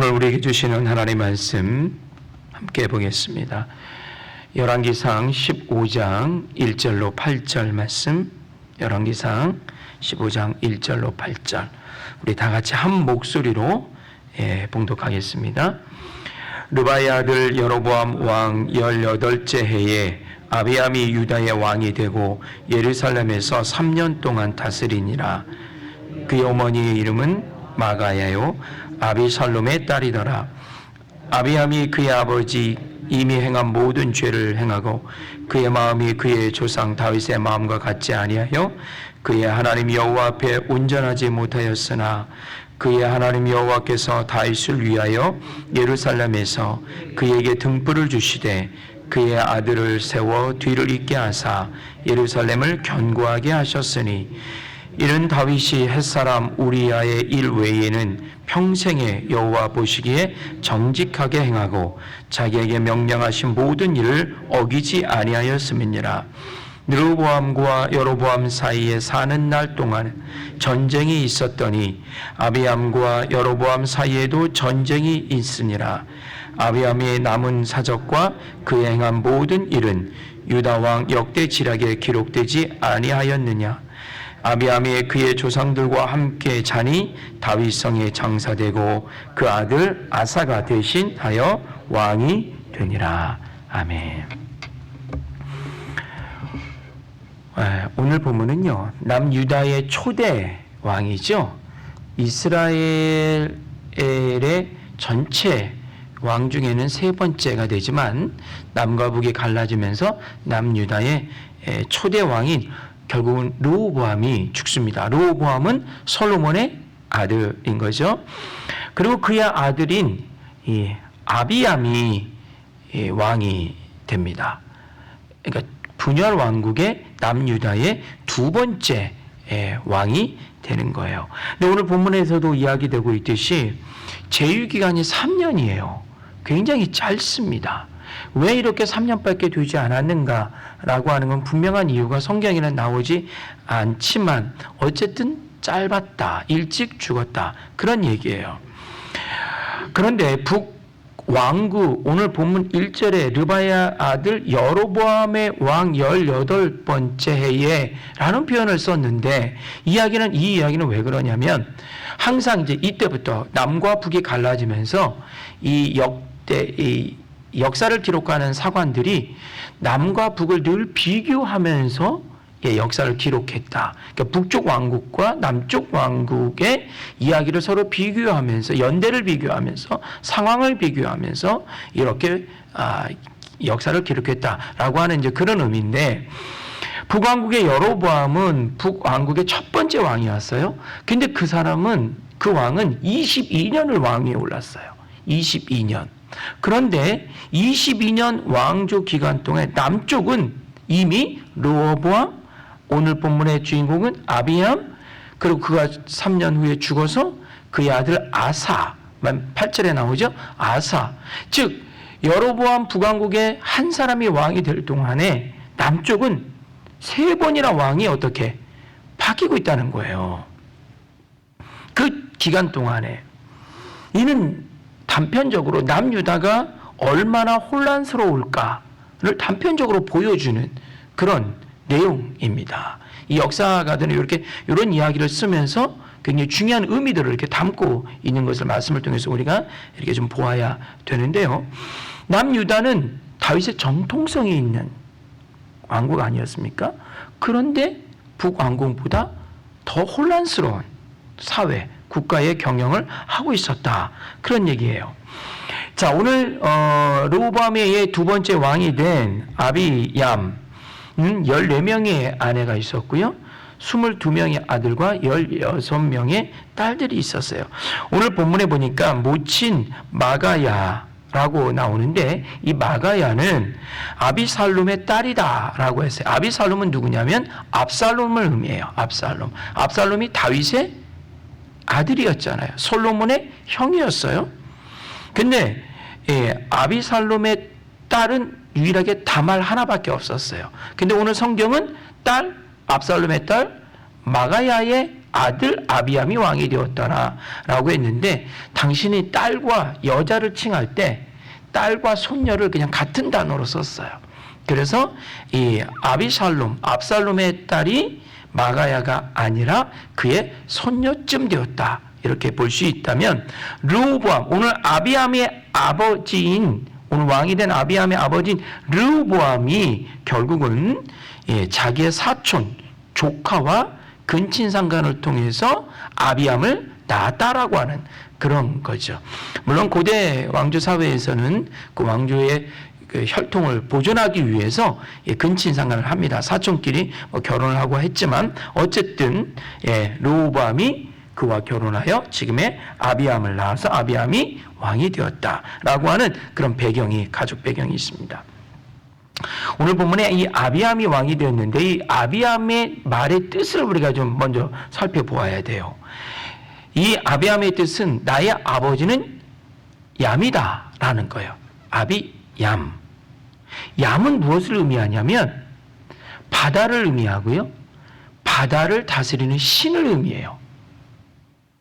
오늘 우리에게 주시는 하나님의 말씀 함께 보겠습니다. 열왕기상 15장 1절로 8절 말씀, 열왕기상 15장 1절로 8절 우리 다 같이 한 목소리로 봉독하겠습니다. 르바의 아들 여로보암 왕 18째 해에 아비암이 유다의 왕이 되고 예루살렘에서 3년 동안 다스리니라. 그의 어머니의 이름은 마가야요 아비살롬의 딸이더라. 아비암이 그의 아버지 이미 행한 모든 죄를 행하고 그의 마음이 그의 조상 다윗의 마음과 같지 아니하여 그의 하나님 여호와 앞에 온전하지 못하였으나 그의 하나님 여호와께서 다윗을 위하여 예루살렘에서 그에게 등불을 주시되 그의 아들을 세워 뒤를 잇게 하사 예루살렘을 견고하게 하셨으니 이는 다윗이 햇사람 우리야의 일 외에는 평생에 여호와 보시기에 정직하게 행하고 자기에게 명령하신 모든 일을 어기지 아니하였음이니라. 르호보암과 여로보암 사이에 사는 날 동안 전쟁이 있었더니 아비암과 여로보암 사이에도 전쟁이 있으니라. 아비암의 남은 사적과 그의 행한 모든 일은 유다 왕 역대 지략에 기록되지 아니하였느냐. 아비암이 그의 조상들과 함께 자니 다윗성에 장사되고 그 아들 아사가 대신하여 왕이 되니라. 아멘. 오늘 본문은요, 남유다의 초대 왕이죠. 이스라엘의 전체 왕 중에는 세 번째가 되지만 남과 북이 갈라지면서 남유다의 초대 왕인 결국은 르호보암이 죽습니다. 르호보암은 솔로몬의 아들인 거죠. 그리고 그의 아들인 이 아비암이 왕이 됩니다. 그러니까 분열 왕국의 남유다의 두 번째 왕이 되는 거예요. 근데 오늘 본문에서도 이야기되고 있듯이 제위 기간이 3년이에요. 굉장히 짧습니다. 왜 이렇게 3년밖에 되지 않았는가라고 하는 건 분명한 이유가 성경에는 나오지 않지만 어쨌든 짧았다, 일찍 죽었다 그런 얘기예요. 그런데 북왕국 오늘 본문 1절에 르바의 아들 여로보암의 왕 18번째 해에 라는 표현을 썼는데 이 이야기는 왜 그러냐면 항상 이제 이때부터 남과 북이 갈라지면서 이 역사를 기록하는 사관들이 남과 북을 늘 비교하면서 역사를 기록했다. 그러니까 북쪽 왕국과 남쪽 왕국의 이야기를 서로 비교하면서 연대를 비교하면서 상황을 비교하면서 이렇게 역사를 기록했다라고 하는 이제 그런 의미인데 북왕국의 여로보암은 북왕국의 첫 번째 왕이었어요. 근데 그 왕은 22년을 왕위에 올랐어요. 22년. 그런데 22년 왕조 기간 동안 남쪽은 이미 르호보암, 오늘 본문의 주인공은 아비암, 그리고 그가 3년 후에 죽어서 그의 아들 아사, 8절에 나오죠? 아사. 즉 여로보암 북왕국의 한 사람이 왕이 될 동안에 남쪽은 세 번이나 왕이 어떻게 바뀌고 있다는 거예요. 그 기간 동안에 이는 단편적으로 남유다가 얼마나 혼란스러울까를 단편적으로 보여주는 그런 내용입니다. 이 역사가들은 이런 이야기를 쓰면서 굉장히 중요한 의미들을 이렇게 담고 있는 것을 말씀을 통해서 우리가 이렇게 좀 보아야 되는데요. 남유다는 다윗의 정통성이 있는 왕국 아니었습니까? 그런데 북왕국보다 더 혼란스러운 사회, 국가의 경영을 하고 있었다. 그런 얘기예요. 자, 오늘 르호보암의 두 번째 왕이 된 아비얌은 14명의 아내가 있었고요. 22명의 아들과 16명의 딸들이 있었어요. 오늘 본문에 보니까 모친 마가야라고 나오는데 이 마가야는 아비살롬의 딸이다라고 했어요. 아비살롬은 누구냐면 압살롬을 의미해요. 압살롬이 다윗의 아들이었잖아요. 솔로몬의 형이었어요. 근데 아비살롬의 딸은 유일하게 다말 하나밖에 없었어요. 근데 오늘 성경은 압살롬의 딸 마가야의 아들 아비암이 왕이 되었더라라고 했는데, 당신이 딸과 여자를 칭할 때 딸과 손녀를 그냥 같은 단어로 썼어요. 그래서 이 압살롬의 딸이 마가야가 아니라 그의 손녀쯤 되었다, 이렇게 볼 수 있다면, 르호보암, 오늘 아비암의 아버지인, 오늘 왕이 된 아비암의 아버지인 르호보암이 결국은 자기의 사촌, 조카와 근친상간을 통해서 아비암을 낳았다라고 하는 그런 거죠. 물론 고대 왕조 사회에서는 그 왕조의 그 혈통을 보존하기 위해서 근친상간을 합니다. 사촌끼리 결혼을 하고 했지만 어쨌든 르호보암이 그와 결혼하여 지금의 아비암을 낳아서 아비암이 왕이 되었다라고 하는 그런 배경이, 가족 배경이 있습니다. 오늘 본문에 이 아비암이 왕이 되었는데, 이 아비암의 말의 뜻을 우리가 좀 먼저 살펴보아야 돼요. 이 아비암의 뜻은 나의 아버지는 얌이다 라는 거예요. 아비얌. 얌은 무엇을 의미하냐면 바다를 의미하고요, 바다를 다스리는 신을 의미해요.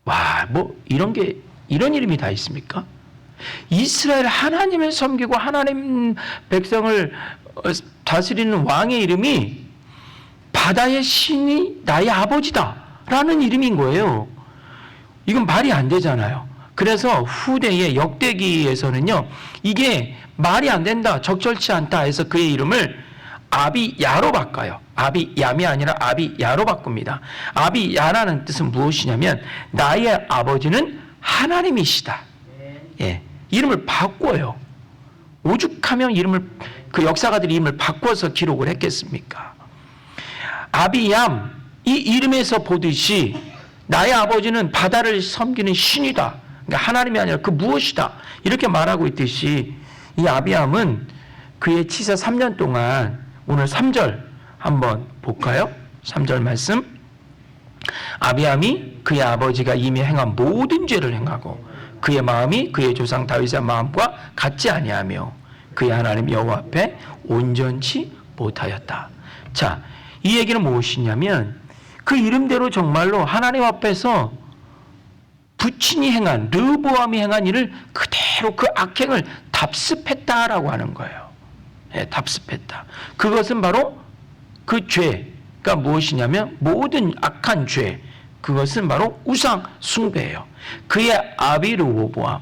와, 이런 이름이 다 있습니까? 이스라엘 하나님을 섬기고 하나님 백성을 다스리는 왕의 이름이 바다의 신이 나의 아버지다 라는 이름인 거예요. 이건 말이 안 되잖아요. 그래서 후대의 역대기에서는요, 이게 말이 안 된다, 적절치 않다 해서 그의 이름을 아비야로 바꿔요. 아비얌이 아니라 아비야로 바꿉니다. 아비야라는 뜻은 무엇이냐면 나의 아버지는 하나님이시다. 이름을 바꿔요. 오죽하면 그 역사가들이 이름을 바꿔서 기록을 했겠습니까? 아비얌, 이 이름에서 보듯이 나의 아버지는 바다를 섬기는 신이다, 그러니까 하나님이 아니라 그 무엇이다, 이렇게 말하고 있듯이, 이 아비암은 그의 치사 3년 동안, 오늘 3절 한번 볼까요? 3절 말씀. 아비암이 그의 아버지가 이미 행한 모든 죄를 행하고 그의 마음이 그의 조상 다윗의 마음과 같지 아니하며 그의 하나님 여호와 앞에 온전치 못하였다. 자, 이 얘기는 무엇이냐면 그 이름대로 정말로 하나님 앞에서 부친이 행한, 르호보암이 행한 일을 그대로 그 악행을 답습했다라고 하는 거예요. 답습했다. 그것은 바로 그 죄가 무엇이냐면 모든 악한 죄, 그것은 바로 우상 숭배예요. 그의 아비 르호보암,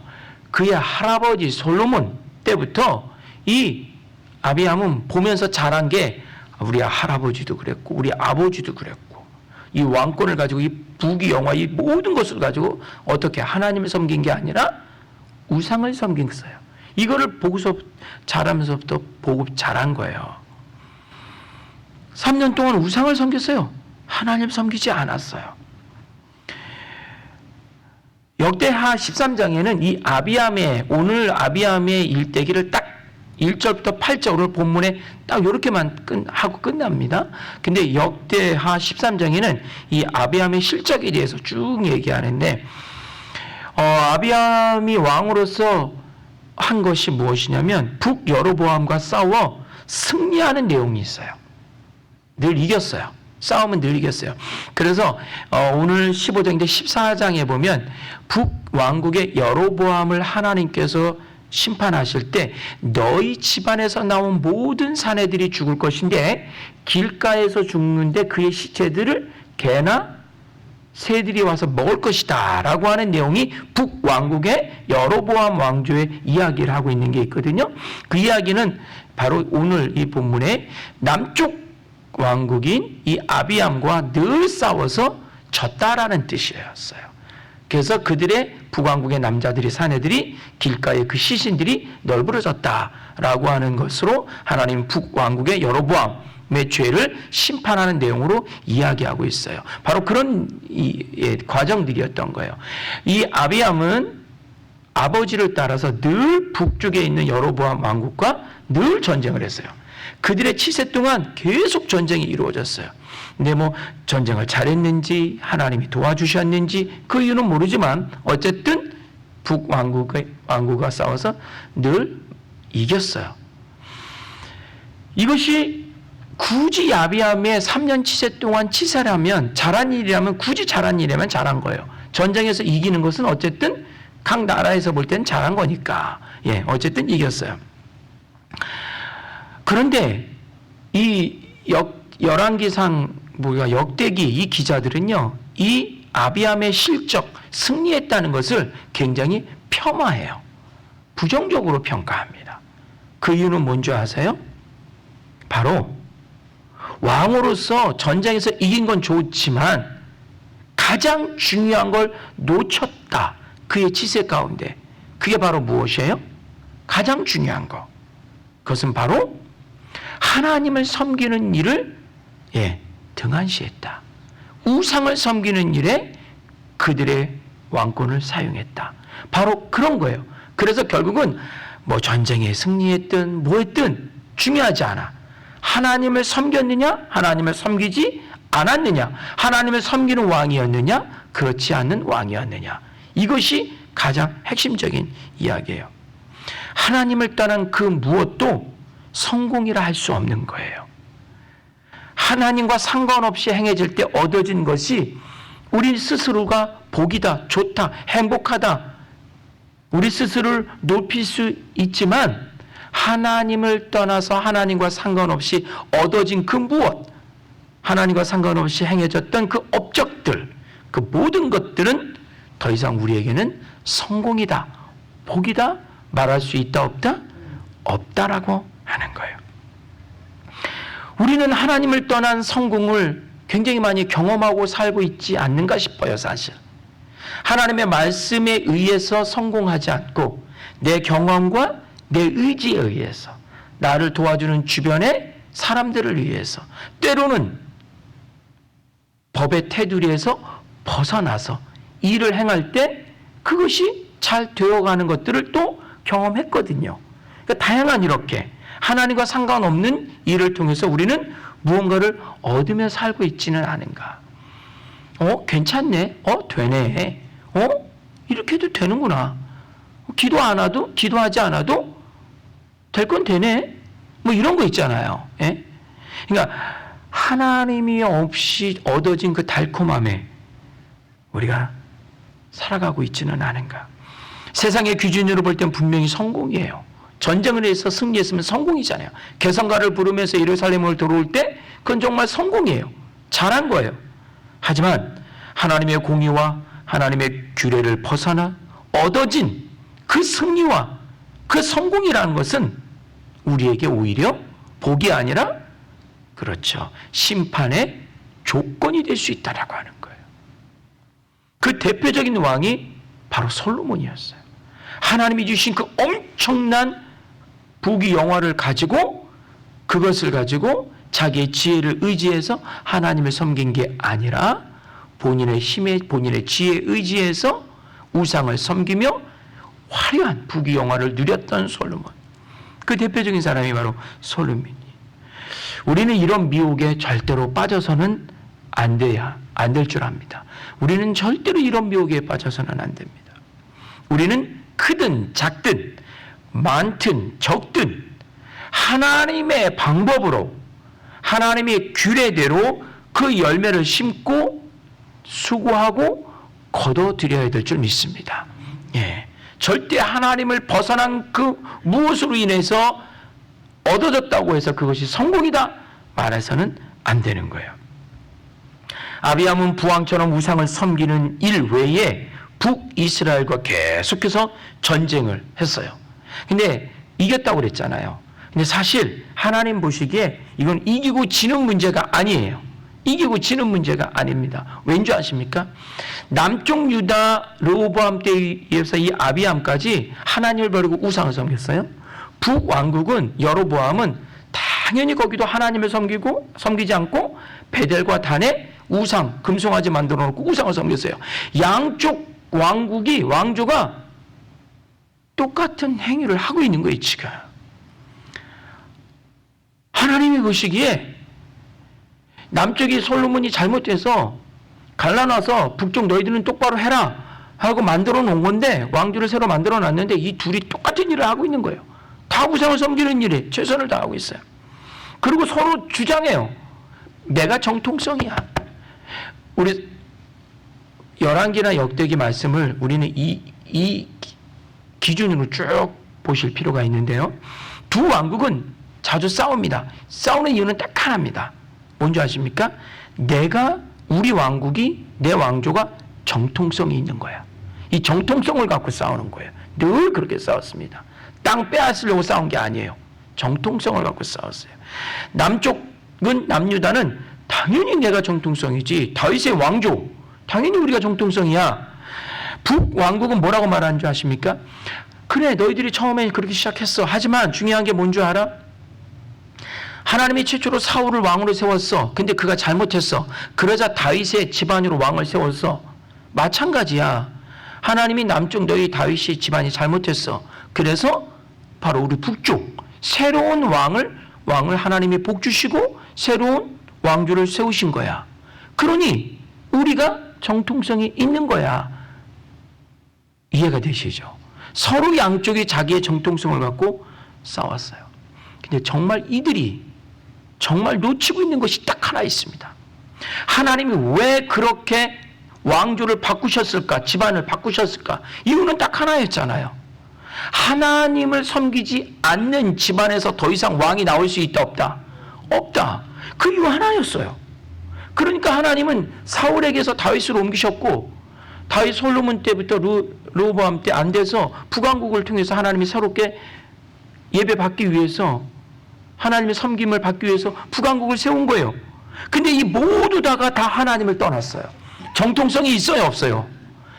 그의 할아버지 솔로몬 때부터 이 아비암은 보면서 자란 게 우리 할아버지도 그랬고 우리 아버지도 그랬고, 이 왕권을 가지고 이 부귀 영화 이 모든 것을 가지고 어떻게 하나님을 섬긴 게 아니라 우상을 섬겼어요. 이거를 보고서 자라면서부터 보고 자란 거예요. 3년 동안 우상을 섬겼어요. 하나님 섬기지 않았어요. 역대하 13장에는 이 아비암의, 오늘 아비암의 일대기를 딱 1절부터 8절 오늘 본문에 딱 이렇게만 하고 끝납니다. 근데 역대하 13장에는 이 아비암의 실적에 대해서 쭉 얘기하는데, 아비암이 왕으로서 한 것이 무엇이냐면 북여로보암과 싸워 승리하는 내용이 있어요. 늘 이겼어요. 싸움은 늘 이겼어요. 그래서 오늘 15장인데 14장에 보면 북왕국의 여로보암을 하나님께서 심판하실 때 너희 집안에서 나온 모든 사내들이 죽을 것인데 길가에서 죽는데 그의 시체들을 개나 새들이 와서 먹을 것이다 라고 하는 내용이 북왕국의 여로보암 왕조의 이야기를 하고 있는 게 있거든요. 그 이야기는 바로 오늘 이 본문에 남쪽 왕국인 이 아비암과 늘 싸워서 졌다라는 뜻이었어요. 그래서 그들의 북왕국의 남자들이, 사내들이 길가에 그 시신들이 널브러졌다라고 하는 것으로 하나님 북왕국의 여로보암의 죄를 심판하는 내용으로 이야기하고 있어요. 바로 그런 과정들이었던 거예요. 이 아비암은 아버지를 따라서 늘 북쪽에 있는 여로보암 왕국과 늘 전쟁을 했어요. 그들의 치세 동안 계속 전쟁이 이루어졌어요. 근데 전쟁을 잘했는지 하나님이 도와주셨는지 그 이유는 모르지만 어쨌든 북왕국과 싸워서 늘 이겼어요. 이것이 굳이 아비암에 3년 치세 동안 치사라면 잘한 일이라면 굳이 잘한 일이라면 잘한 거예요. 전쟁에서 이기는 것은 어쨌든 각 나라에서 볼 때는 잘한 거니까 어쨌든 이겼어요. 그런데 이 열왕기상 역대기 이 기자들은요, 이 아비암의 실적 승리했다는 것을 굉장히 폄하해요. 부정적으로 평가합니다. 그 이유는 뭔지 아세요? 바로 왕으로서 전쟁에서 이긴 건 좋지만 가장 중요한 걸 놓쳤다. 그의 치세 가운데. 그게 바로 무엇이에요? 가장 중요한 거. 그것은 바로 하나님을 섬기는 일을 등한시했다. 우상을 섬기는 일에 그들의 왕권을 사용했다. 바로 그런 거예요. 그래서 결국은 뭐 전쟁에 승리했든 뭐했든 중요하지 않아. 하나님을 섬겼느냐, 하나님을 섬기지 않았느냐, 하나님을 섬기는 왕이었느냐, 그렇지 않는 왕이었느냐. 이것이 가장 핵심적인 이야기예요. 하나님을 떠난 그 무엇도 성공이라 할 수 없는 거예요. 하나님과 상관없이 행해질 때 얻어진 것이 우리 스스로가 복이다, 좋다, 행복하다, 우리 스스로를 높일 수 있지만 하나님을 떠나서 하나님과 상관없이 얻어진 그 무엇, 하나님과 상관없이 행해졌던 그 업적들, 그 모든 것들은 더 이상 우리에게는 성공이다, 복이다 말할 수 있다 없다? 없다라고 하는 거예요. 우리는 하나님을 떠난 성공을 굉장히 많이 경험하고 살고 있지 않는가 싶어요, 사실. 하나님의 말씀에 의해서 성공하지 않고 내 경험과 내 의지에 의해서 나를 도와주는 주변의 사람들을 위해서 때로는 법의 테두리에서 벗어나서 일을 행할 때 그것이 잘 되어가는 것들을 또 경험했거든요. 그러니까 다양한 이렇게 하나님과 상관없는 일을 통해서 우리는 무언가를 얻으며 살고 있지는 않은가. 괜찮네. 되네. 이렇게 해도 되는구나. 기도하지 않아도 될 건 되네. 뭐 이런 거 있잖아요. 그러니까 하나님이 없이 얻어진 그 달콤함에 우리가 살아가고 있지는 않은가. 세상의 기준으로 볼 땐 분명히 성공이에요. 전쟁을 해서 승리했으면 성공이잖아요. 개성가를 부르면서 예루살렘을 들어올 때 그건 정말 성공이에요. 잘한 거예요. 하지만 하나님의 공의와 하나님의 규례를 벗어나 얻어진 그 승리와 그 성공이라는 것은 우리에게 오히려 복이 아니라 그렇죠, 심판의 조건이 될 수 있다라고 하는 거예요. 그 대표적인 왕이 바로 솔로몬이었어요. 하나님이 주신 그 엄청난 부귀 영화를 가지고 그것을 가지고 자기의 지혜를 의지해서 하나님을 섬긴 게 아니라 본인의 힘에 본인의 지혜에 의지해서 우상을 섬기며 화려한 부귀 영화를 누렸던 솔로몬. 그 대표적인 사람이 바로 솔로몬이. 우리는 이런 미혹에 절대로 빠져서는 안 될 줄 압니다. 우리는 절대로 이런 미혹에 빠져서는 안 됩니다. 우리는 크든 작든 많든 적든 하나님의 방법으로 하나님의 규례대로 그 열매를 심고 수고하고 거둬들여야 될 줄 믿습니다. 절대 하나님을 벗어난 그 무엇으로 인해서 얻어졌다고 해서 그것이 성공이다 말해서는 안 되는 거예요. 아비암은 부왕처럼 우상을 섬기는 일 외에 북이스라엘과 계속해서 전쟁을 했어요. 근데 이겼다고 그랬잖아요. 근데 사실 하나님 보시기에 이건 이기고 지는 문제가 아니에요. 이기고 지는 문제가 아닙니다. 왠지 아십니까? 남쪽 유다 르호보암 때에 이어서 이 아비암까지 하나님을 버리고 우상을 섬겼어요. 북왕국은 여로보암은 당연히 거기도 하나님을 섬기지 않고 베델과 단에 우상, 금송아지 만들어 놓고 우상을 섬겼어요. 양쪽 왕조가 똑같은 행위를 하고 있는 거예요, 지금. 하나님이 보시기에 남쪽이 솔로몬이 잘못해서 갈라놔서 북쪽 너희들은 똑바로 해라 하고 만들어 놓은 건데, 왕조를 새로 만들어 놨는데 이 둘이 똑같은 일을 하고 있는 거예요. 다 우상을 섬기는 일에 최선을 다하고 있어요. 그리고 서로 주장해요. 내가 정통성이야. 우리 열왕기나 역대기 말씀을 우리는 이 기준으로 쭉 보실 필요가 있는데요. 두 왕국은 자주 싸웁니다. 싸우는 이유는 딱 하나입니다. 뭔지 아십니까? 우리 왕국이, 내 왕조가 정통성이 있는 거야. 이 정통성을 갖고 싸우는 거예요. 늘 그렇게 싸웠습니다. 땅 빼앗으려고 싸운 게 아니에요. 정통성을 갖고 싸웠어요. 남쪽은, 남유다는 당연히 내가 정통성이지. 다윗의 왕조, 당연히 우리가 정통성이야. 북왕국은 뭐라고 말하는 줄 아십니까? 그래, 너희들이 처음에 그렇게 시작했어. 하지만 중요한 게 뭔 줄 알아? 하나님이 최초로 사울을 왕으로 세웠어. 근데 그가 잘못했어. 그러자 다윗의 집안으로 왕을 세웠어. 마찬가지야. 하나님이 남쪽 너희 다윗의 집안이 잘못했어. 그래서 바로 우리 북쪽 새로운 왕을 하나님이 복 주시고 새로운 왕조를 세우신 거야. 그러니 우리가 정통성이 있는 거야. 이해가 되시죠? 서로 양쪽이 자기의 정통성을 갖고 싸웠어요. 근데 정말 이들이 정말 놓치고 있는 것이 딱 하나 있습니다. 하나님이 왜 그렇게 왕조를 바꾸셨을까? 집안을 바꾸셨을까? 이유는 딱 하나였잖아요. 하나님을 섬기지 않는 집안에서 더 이상 왕이 나올 수 있다 없다? 없다. 그 이유 하나였어요. 그러니까 하나님은 사울에게서 다윗으로 옮기셨고 다윗 솔로몬 때부터 르호보암 때 안 돼서 북왕국을 통해서 하나님이 새롭게 예배 받기 위해서 하나님의 섬김을 받기 위해서 북왕국을 세운 거예요. 근데 이 모두 다가 다 하나님을 떠났어요. 정통성이 있어요, 없어요?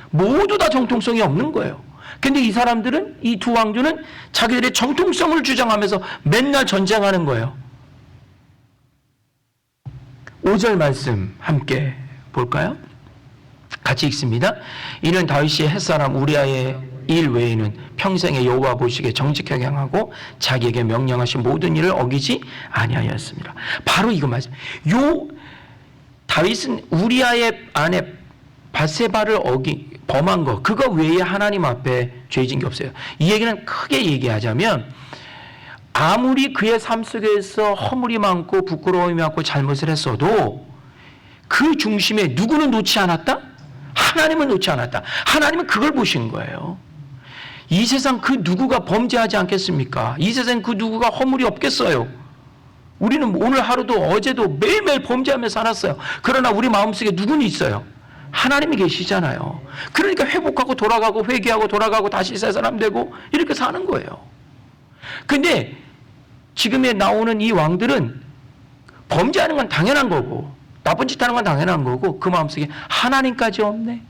모두 다 정통성이 없는 거예요. 근데 이 사람들은, 이 두 왕조는 자기들의 정통성을 주장하면서 맨날 전쟁하는 거예요. 5절 말씀 함께 볼까요? 같이 읽습니다. 이는 다윗이 햇사람 우리아의 일 외에는 평생에 여호와 보시기에 정직하게 행하고 자기에게 명령하신 모든 일을 어기지 아니하였습니다. 바로 이거 말씀. 다윗은 우리아의 아내 밧세바를 범한 거, 그거 외에 하나님 앞에 죄진 게 없어요. 이 얘기는 크게 얘기하자면 아무리 그의 삶 속에서 허물이 많고 부끄러움이 많고 잘못을 했어도 그 중심에 누구는 놓지 않았다? 하나님은 놓지 않았다. 하나님은 그걸 보신 거예요. 이 세상 그 누구가 범죄하지 않겠습니까? 이 세상 그 누구가 허물이 없겠어요? 우리는 오늘 하루도 어제도 매일매일 범죄하며 살았어요. 그러나 우리 마음속에 누구는 있어요? 하나님이 계시잖아요. 그러니까 회복하고 돌아가고 회개하고 돌아가고 다시 새 사람 되고 이렇게 사는 거예요. 근데 지금에 나오는 이 왕들은 범죄하는 건 당연한 거고 나쁜 짓 하는 건 당연한 거고 그 마음속에 하나님까지 없네.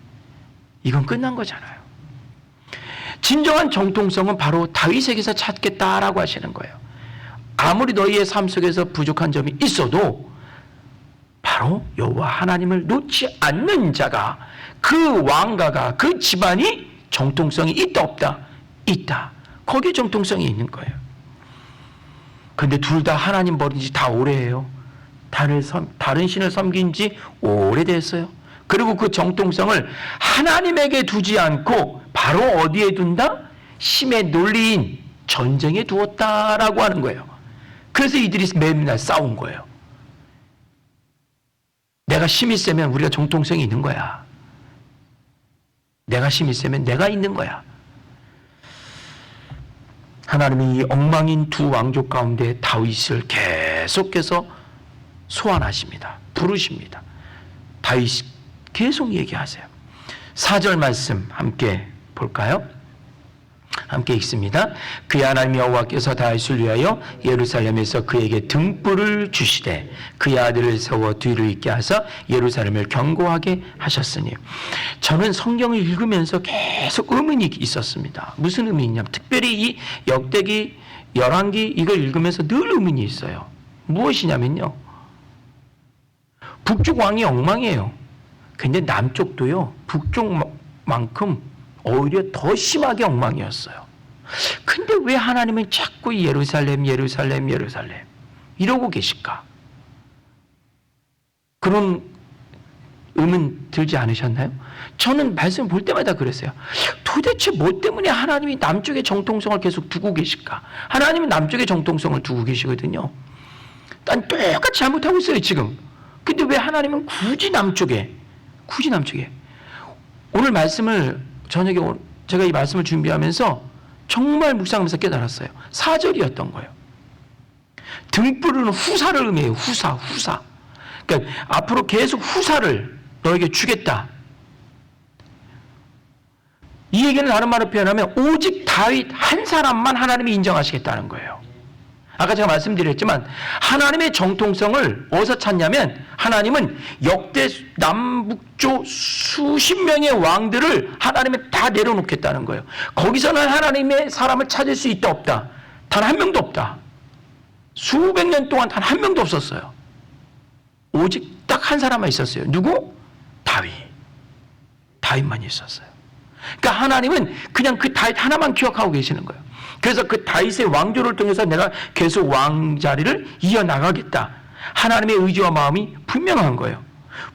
이건 끝난 거잖아요. 진정한 정통성은 바로 다윗에게서 찾겠다라고 하시는 거예요. 아무리 너희의 삶 속에서 부족한 점이 있어도 바로 여호와 하나님을 놓지 않는 자가, 그 왕가가, 그 집안이 정통성이 있다 없다? 있다. 거기에 정통성이 있는 거예요. 그런데 둘 다 하나님 버린 지 다 오래예요. 다른 신을 섬긴 지 오래됐어요. 그리고 그 정통성을 하나님에게 두지 않고 바로 어디에 둔다? 심의 논리인 전쟁에 두었다라고 하는 거예요. 그래서 이들이 맨날 싸운 거예요. 내가 힘이 세면 우리가 정통성이 있는 거야. 내가 힘이 세면 내가 있는 거야. 하나님이 이 엉망인 두 왕족 가운데 다윗을 계속해서 소환하십니다. 부르십니다. 다윗 계속 얘기하세요. 4절 말씀 함께 볼까요? 함께 읽습니다. 그의 하나님 여호와께서 다윗을 위하여 예루살렘에서 그에게 등불을 주시되 그의 아들을 세워 뒤를 잇게 하사 예루살렘을 견고하게 하셨으니. 저는 성경을 읽으면서 계속 의문이 있었습니다. 무슨 의문이 있냐면 특별히 이 역대기 열왕기 이걸 읽으면서 늘 의문이 있어요. 무엇이냐면요, 북쪽 왕이 엉망이에요. 근데 남쪽도요 북쪽만큼 오히려 더 심하게 엉망이었어요. 근데 왜 하나님은 자꾸 예루살렘 이러고 계실까? 그런 의문 들지 않으셨나요? 저는 말씀 볼 때마다 그랬어요. 도대체 뭐 때문에 하나님이 남쪽의 정통성을 계속 두고 계실까? 하나님은 남쪽의 정통성을 두고 계시거든요. 난 똑같이 잘못하고 있어요, 지금. 근데 왜 하나님은 굳이 남쪽에 오늘 말씀을 저녁에 제가 이 말씀을 준비하면서 정말 묵상하면서 깨달았어요. 4절이었던 거예요. 등불은 후사를 의미해요. 후사. 그러니까 앞으로 계속 후사를 너에게 주겠다. 이 얘기는 다른 말로 표현하면 오직 다윗 한 사람만 하나님이 인정하시겠다는 거예요. 아까 제가 말씀드렸지만 하나님의 정통성을 어디서 찾냐면 하나님은 역대 남북조 수십 명의 왕들을 하나님이 다 내려놓겠다는 거예요. 거기서는 하나님의 사람을 찾을 수 있다 없다. 단 한 명도 없다. 수백 년 동안 단 한 명도 없었어요. 오직 딱 한 사람만 있었어요. 누구? 다윗만 있었어요. 그러니까 하나님은 그냥 그 다윗 하나만 기억하고 계시는 거예요. 그래서 그 다윗의 왕조를 통해서 내가 계속 왕자리를 이어나가겠다. 하나님의 의지와 마음이 분명한 거예요.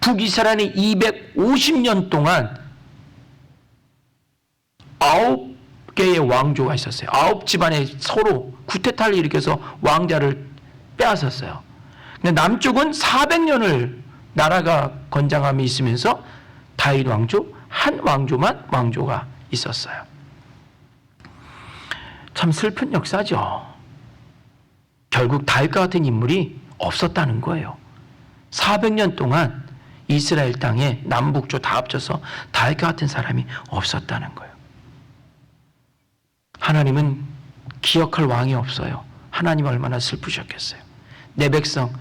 북이스라엘이 250년 동안 9개의 왕조가 있었어요. 9집안에 서로 쿠데타를 일으켜서 왕자를 빼앗았어요. 근데 남쪽은 400년을 나라가 건장함이 있으면서 다윗 왕조, 한 왕조가 있었어요. 참 슬픈 역사죠. 결국 다윗과 같은 인물이 없었다는 거예요. 400년 동안 이스라엘 땅에 남북조 다 합쳐서 다윗과 같은 사람이 없었다는 거예요. 하나님은 기억할 왕이 없어요. 하나님 얼마나 슬프셨겠어요. 내 백성,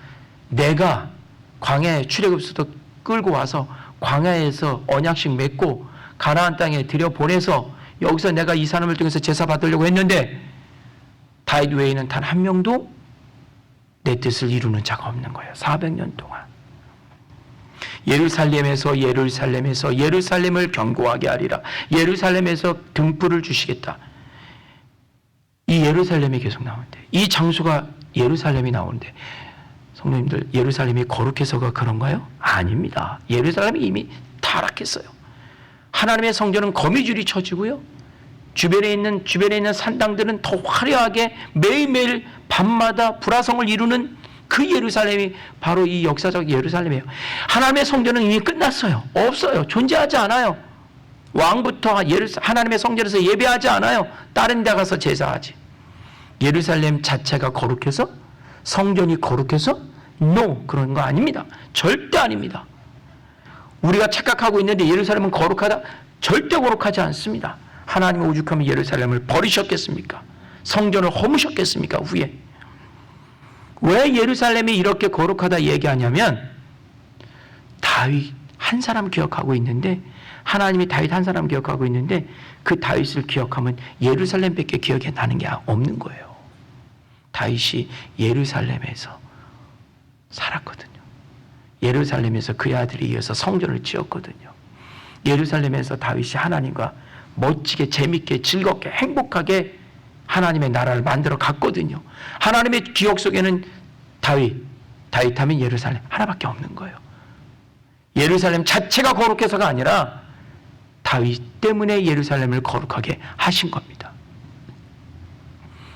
내가 광야에 출애굽부터 끌고 와서 광야에서 언약식 맺고 가나안 땅에 들여보내서 여기서 내가 이 사람을 통해서 제사 받으려고 했는데 다윗 외에는 단 한 명도 내 뜻을 이루는 자가 없는 거예요. 400년 동안. 예루살렘을 견고하게 하리라. 예루살렘에서 등불을 주시겠다. 이 예루살렘이 계속 나오는데, 이 장소가 예루살렘이 나오는데, 성도님들, 예루살렘이 거룩해서가 그런가요? 아닙니다. 예루살렘이 이미 타락했어요. 하나님의 성전은 거미줄이 쳐지고요. 주변에 있는 산당들은 더 화려하게 매일매일 밤마다 불화성을 이루는 그 예루살렘이 바로 이 역사적 예루살렘이에요. 하나님의 성전은 이미 끝났어요. 없어요. 존재하지 않아요. 왕부터 하나님의 성전에서 예배하지 않아요. 다른 데 가서 제사하지. 예루살렘 자체가 거룩해서, 성전이 거룩해서? No, 그런 거 아닙니다. 절대 아닙니다. 우리가 착각하고 있는데 예루살렘은 거룩하다? 절대 거룩하지 않습니다. 하나님의 오죽하면 예루살렘을 버리셨겠습니까? 성전을 허무셨겠습니까? 후에. 왜 예루살렘이 이렇게 거룩하다 얘기하냐면 다윗 한 사람 기억하고 있는데, 하나님이 다윗 한 사람 기억하고 있는데 그 다윗을 기억하면 예루살렘밖에 기억이 나는 게 없는 거예요. 다윗이 예루살렘에서 살았거든요. 예루살렘에서 그의 아들이 이어서 성전을 지었거든요. 예루살렘에서 다윗이 하나님과 멋지게, 재밌게, 즐겁게, 행복하게 하나님의 나라를 만들어 갔거든요. 하나님의 기억 속에는 다윗하면 예루살렘 하나밖에 없는 거예요. 예루살렘 자체가 거룩해서가 아니라 다윗 때문에 예루살렘을 거룩하게 하신 겁니다.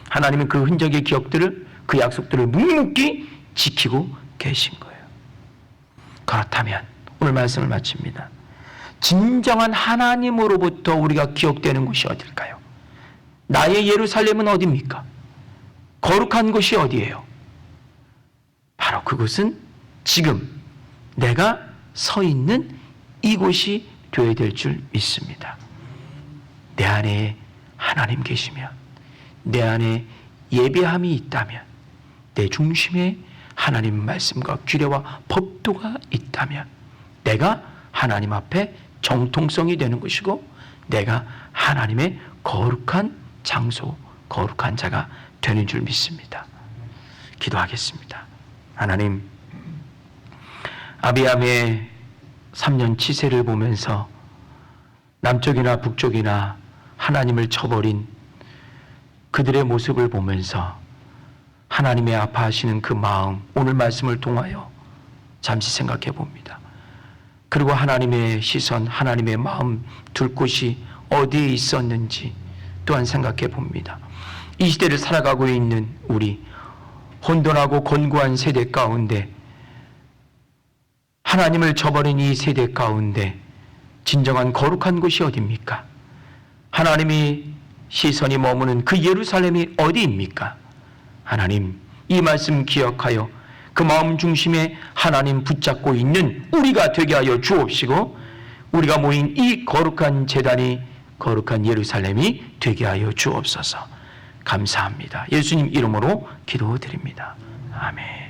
하나님은 그 흔적의 기억들을, 그 약속들을 묵묵히 지키고 계신 거예요. 그렇다면 오늘 말씀을 마칩니다. 진정한 하나님으로부터 우리가 기억되는 곳이 어딜까요? 나의 예루살렘은 어디입니까? 거룩한 곳이 어디예요? 바로 그곳은 지금 내가 서 있는 이곳이 되어야 될 줄 믿습니다. 내 안에 하나님 계시면, 내 안에 예배함이 있다면, 내 중심에 하나님 말씀과 규례와 법도가 있다면 내가 하나님 앞에 정통성이 되는 것이고 내가 하나님의 거룩한 장소, 거룩한 자가 되는 줄 믿습니다. 기도하겠습니다. 하나님, 아비암의 3년 치세를 보면서 남쪽이나 북쪽이나 하나님을 쳐버린 그들의 모습을 보면서 하나님의 아파하시는 그 마음, 오늘 말씀을 통하여 잠시 생각해 봅니다. 그리고 하나님의 시선, 하나님의 마음 둘 곳이 어디에 있었는지 또한 생각해 봅니다. 이 시대를 살아가고 있는 우리, 혼돈하고 곤고한 세대 가운데, 하나님을 저버린 이 세대 가운데 진정한 거룩한 곳이 어디입니까? 하나님이 시선이 머무는 그 예루살렘이 어디입니까? 하나님, 이 말씀 기억하여 그 마음 중심에 하나님 붙잡고 있는 우리가 되게 하여 주옵시고, 우리가 모인 이 거룩한 제단이 거룩한 예루살렘이 되게 하여 주옵소서. 감사합니다. 예수님 이름으로 기도드립니다. 아멘.